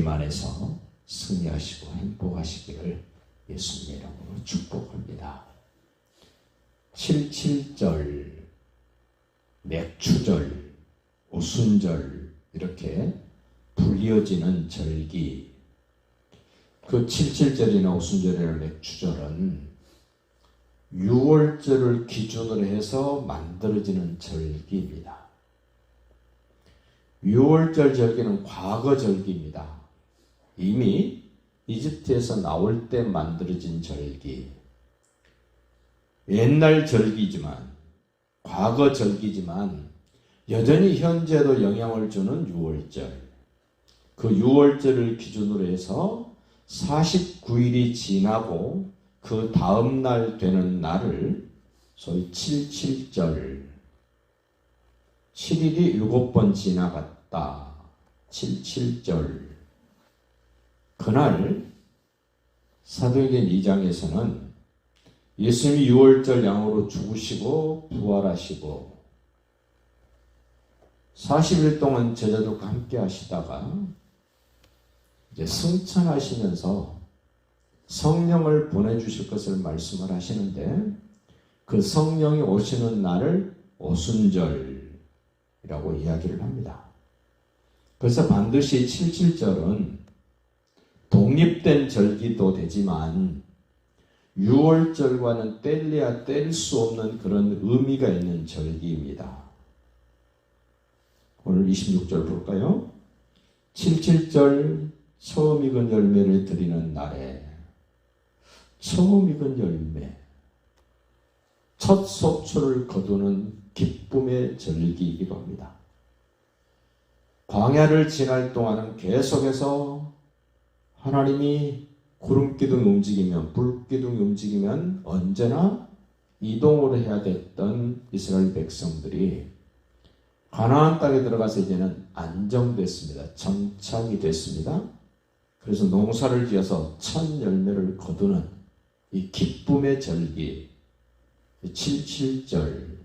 주님 안에서 승리하시고 행복하시기를 예수님의 이름으로 축복합니다. 77절, 맥추절, 오순절 이렇게 불리어지는 절기, 그 77절이나 오순절이나 맥추절은 6월절을 기준으로 해서 만들어지는 절기입니다. 6월절 절기는 과거 절기입니다. 이미 이집트에서 나올 때 만들어진 절기, 옛날 절기지만, 과거 절기지만 여전히 현재도 영향을 주는 6월절, 그 6월절을 기준으로 해서 49일이 지나고 그 다음 날 되는 날을 소위 77절, 7일이 7번 지나갔다, 77절. 그날 사도행전 2장에서는 예수님이 6월절 양으로 죽으시고 부활하시고 40일 동안 제자들과 함께 하시다가 이제 승천하시면서 성령을 보내주실 것을 말씀을 하시는데, 그 성령이 오시는 날을 오순절이라고 이야기를 합니다. 그래서 반드시 77절은 독립된 절기도 되지만 6월절과는 뗄래야 뗄 수 없는 그런 의미가 있는 절기입니다. 오늘 26절 볼까요? 77절 처음 익은 열매를 드리는 날에, 처음 익은 열매, 첫 속초를 거두는 기쁨의 절기이기도 합니다. 광야를 지날 동안은 계속해서 하나님이 구름기둥이 움직이면, 불기둥이 움직이면 언제나 이동을 해야 됐던 이스라엘 백성들이 가나안 땅에 들어가서 이제는 안정됐습니다. 정착이 됐습니다. 그래서 농사를 지어서 첫 열매를 거두는 이 기쁨의 절기, 77절,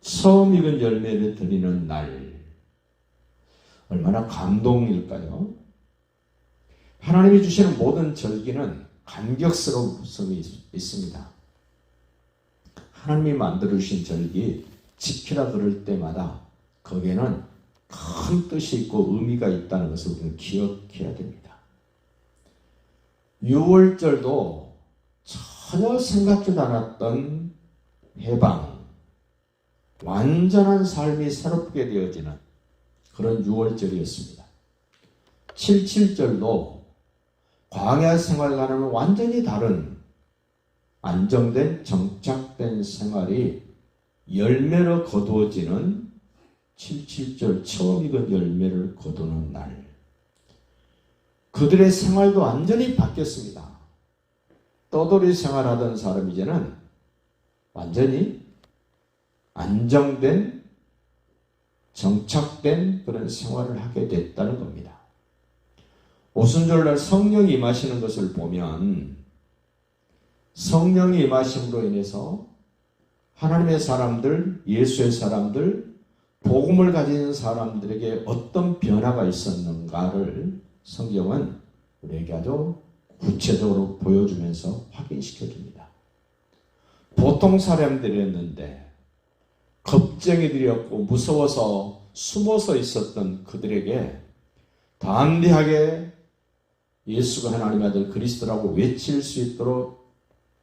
처음 익은 열매를 드리는 날, 얼마나 감동일까요? 하나님이 주시는 모든 절기는 감격스러움이 있습니다. 하나님이 만들어주신 절기 지키라 그럴 때마다 거기에는 큰 뜻이 있고 의미가 있다는 것을 우리는 기억해야 됩니다. 6월절도 전혀 생각지도 않았던 해방, 완전한 삶이 새롭게 되어지는 그런 6월절이었습니다. 77절도 광야 생활과는 완전히 다른 안정된 정착된 생활이 열매로 거두어지는 77절 처음 익은 열매를 거두는 날, 그들의 생활도 완전히 바뀌었습니다. 떠돌이 생활하던 사람이 이제는 완전히 안정된 정착된 그런 생활을 하게 됐다는 겁니다. 오순절날 성령이 임하시는 것을 보면 성령이 임하심으로 인해서 하나님의 사람들, 예수의 사람들, 복음을 가진 사람들에게 어떤 변화가 있었는가를 성경은 우리에게 아주 구체적으로 보여주면서 확인시켜 줍니다. 보통 사람들이었는데 겁쟁이들이었고 무서워서 숨어서 있었던 그들에게 담대하게 예수가 하나님의 아들 그리스도라고 외칠 수 있도록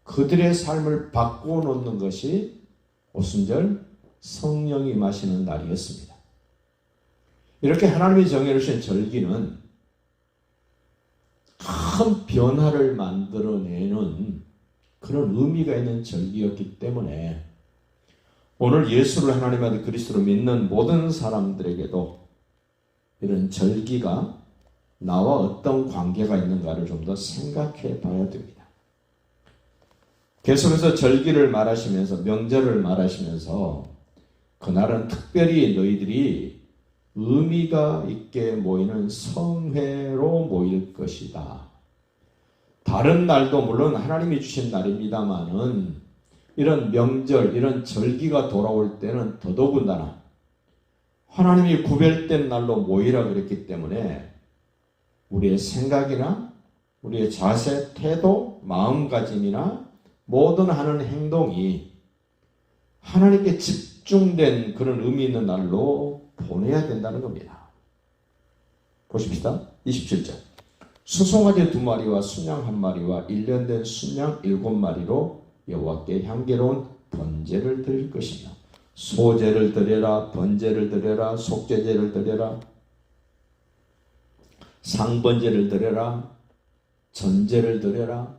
그들의 삶을 바꾸어 놓는 것이 오순절 성령이 임하시는 날이었습니다. 이렇게 하나님이 정해주신 절기는 큰 변화를 만들어내는 그런 의미가 있는 절기였기 때문에 오늘 예수를 하나님의 아들 그리스도로 믿는 모든 사람들에게도 이런 절기가 나와 어떤 관계가 있는가를 좀 더 생각해 봐야 됩니다. 계속해서 절기를 말하시면서, 명절을 말하시면서 그날은 특별히 너희들이 의미가 있게 모이는 성회로 모일 것이다. 다른 날도 물론 하나님이 주신 날입니다마는 이런 명절, 이런 절기가 돌아올 때는 더더군다나 하나님이 구별된 날로 모이라 그랬기 때문에 우리의 생각이나 우리의 자세, 태도, 마음가짐이나 모든 하는 행동이 하나님께 집중된 그런 의미 있는 날로 보내야 된다는 겁니다. 보십시다. 27절. 수송아지 2마리와 순양 1마리와 1년 된 순양 7마리로 여호와께 향기로운 번제를 드릴 것이며 소제를 드려라, 번제를 드려라, 속죄제를 드려라, 상번제를 드려라, 전제를 드려라.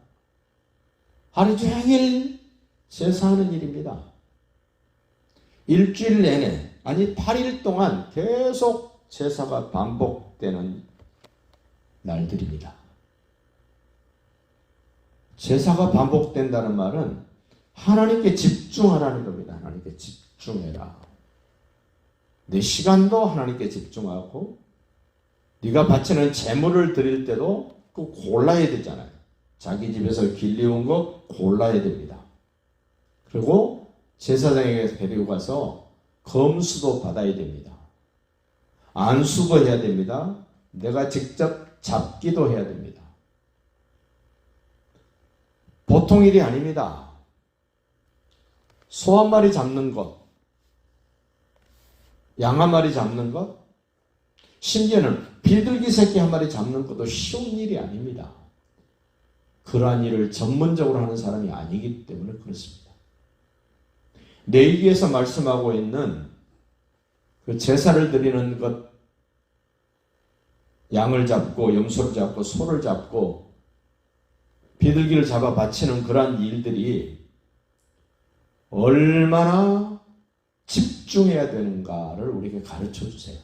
하루 종일 제사하는 일입니다. 일주일 내내, 아니 8일 동안 계속 제사가 반복되는 날들입니다. 제사가 반복된다는 말은 하나님께 집중하라는 겁니다. 하나님께 집중해라. 내 시간도 하나님께 집중하고, 네가 바치는 제물을 드릴 때도 그 골라야 되잖아요. 자기 집에서 길리온 거 골라야 됩니다. 그리고 제사장에게 데리고 가서 검수도 받아야 됩니다. 안수도 해야 됩니다. 내가 직접 잡기도 해야 됩니다. 보통 일이 아닙니다. 소 1마리 잡는 것, 양 1마리 잡는 것, 심지어는 비둘기 새끼 1마리 잡는 것도 쉬운 일이 아닙니다. 그러한 일을 전문적으로 하는 사람이 아니기 때문에 그렇습니다. 레위기에서 말씀하고 있는 그 제사를 드리는 것, 양을 잡고 염소를 잡고 소를 잡고 비둘기를 잡아 바치는 그러한 일들이 얼마나 집중해야 되는가를 우리에게 가르쳐 주세요.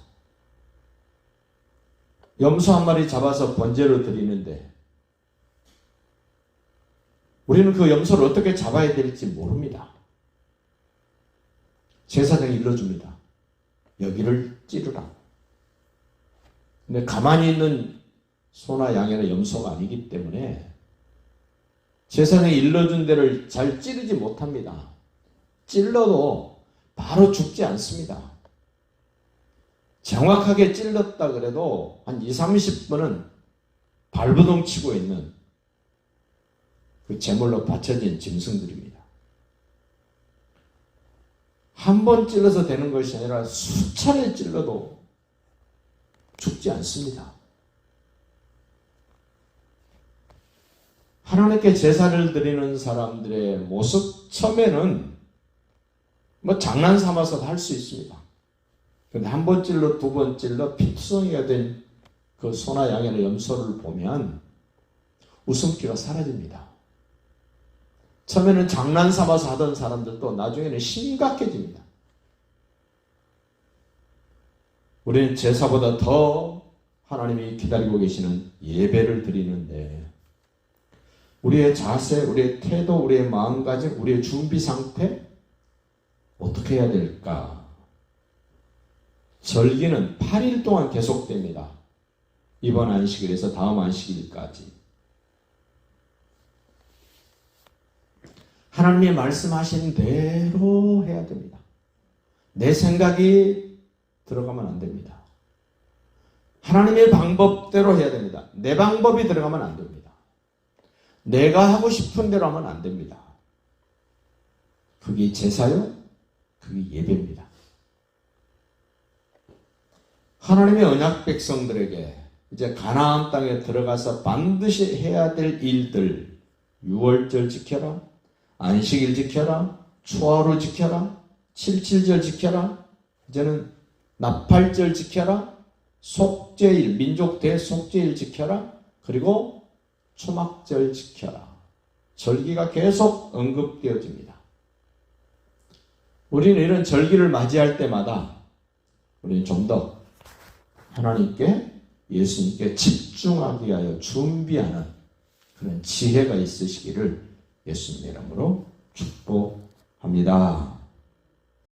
염소 1마리 잡아서 번제로 드리는데 우리는 그 염소를 어떻게 잡아야 될지 모릅니다. 제사장이 일러줍니다. 여기를 찌르라. 근데 가만히 있는 소나 양이나 염소가 아니기 때문에 제사장이 일러준 데를 잘 찌르지 못합니다. 찔러도 바로 죽지 않습니다. 정확하게 찔렀다 그래도 한 20-30분은 발버둥 치고 있는 그 제물로 바쳐진 짐승들입니다. 한 번 찔러서 되는 것이 아니라 수차례 찔러도 죽지 않습니다. 하나님께 제사를 드리는 사람들의 모습, 처음에는 장난 삼아서 할 수 있습니다. 그런데 한 번 찔러, 2번 찔러 피투성이가 된 그 소나 양이나 염소를 보면 웃음기가 사라집니다. 처음에는 장난 삼아서 하던 사람들도 나중에는 심각해집니다. 우리는 제사보다 더 하나님이 기다리고 계시는 예배를 드리는데 우리의 자세, 우리의 태도, 우리의 마음가짐, 우리의 준비 상태 어떻게 해야 될까? 절기는 8일 동안 계속됩니다. 이번 안식일에서 다음 안식일까지. 하나님이 말씀하신 대로 해야 됩니다. 내 생각이 들어가면 안 됩니다. 하나님의 방법대로 해야 됩니다. 내 방법이 들어가면 안 됩니다. 내가 하고 싶은 대로 하면 안 됩니다. 그게 제사요? 그게 예배입니다. 하나님의 언약 백성들에게 이제 가나안 땅에 들어가서 반드시 해야 될 일들, 유월절 지켜라, 안식일 지켜라, 초하루 지켜라, 77절 지켜라, 이제는 나팔절 지켜라, 속죄일, 민족 대속죄일 지켜라, 그리고 초막절 지켜라. 절기가 계속 언급되어집니다. 우리는 이런 절기를 맞이할 때마다 우리는 좀 더 하나님께, 예수님께 집중하기 위하여 준비하는 그런 지혜가 있으시기를 예수님의 이름으로 축복합니다.